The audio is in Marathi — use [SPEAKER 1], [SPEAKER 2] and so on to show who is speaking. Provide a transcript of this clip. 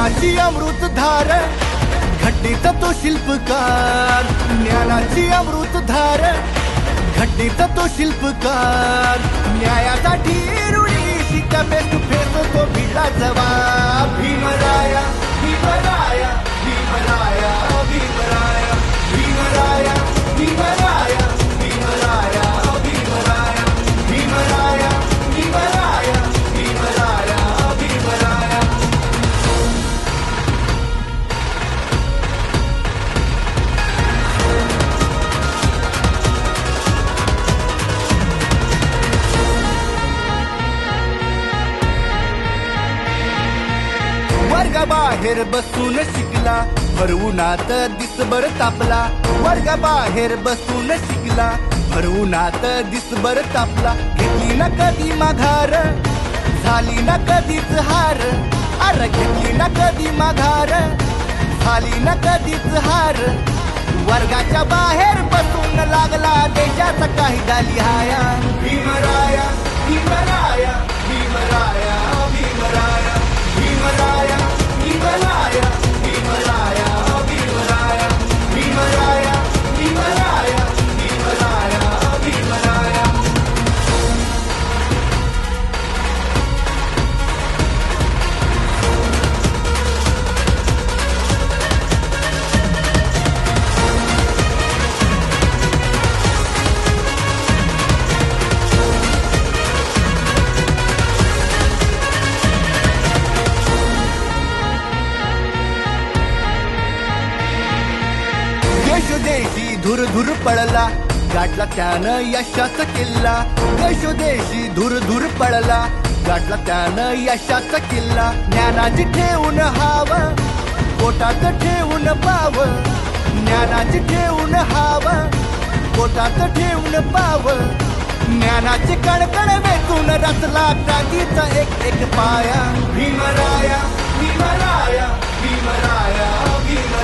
[SPEAKER 1] ज्ञानाची अमृतधार घडीत तो शिल्पकार, ज्ञानाची अमृतधार घडीत तो शिल्पकार. न्यायासाठी ऋणी शिक्का फेस टू फेस तो भिडला जवाब. भीमराया भीमराया भीमराया भीमराया भीमराया भीमराया भीमराया भीमराया भीमराया भीमराया भीमराया भीमराया. वर्गाबाहेर बसून शिकला, भरवूनात दिसभर तापला. वर्गाबाहेर बसून शिकला, भरवूनात दिसभर तापला. घेतली ना कधी माघार, झाली ना कधीच हार. अरे घेतली ना कधी माघार, झाली ना कधीच हार. वर्गाच्या बाहेर बसून लागला देशाचा कायदा लिहाया. भीमराया भीमराया भीमराया भीमराया भीमराया भीमराया भीमराया भीमराया भीमराया भीमराया भीमराया भीमराया. देशी धुर धुर पळला, गाठला त्यानं यशाचा किल्ला. देशोदेशी धुर धुर पळला, गाठला त्यानं यशाचा किल्ला. ज्ञानाची ठेवून हाव, पोटात ठेवून पाव. ज्ञानाची ठेवून हाव, पोटात ठेवून पाव. ज्ञानाची कणकण वेचून रचला क्रांतीचा एक एक पाया. भीमराया भीमराया भीमराया भीमराया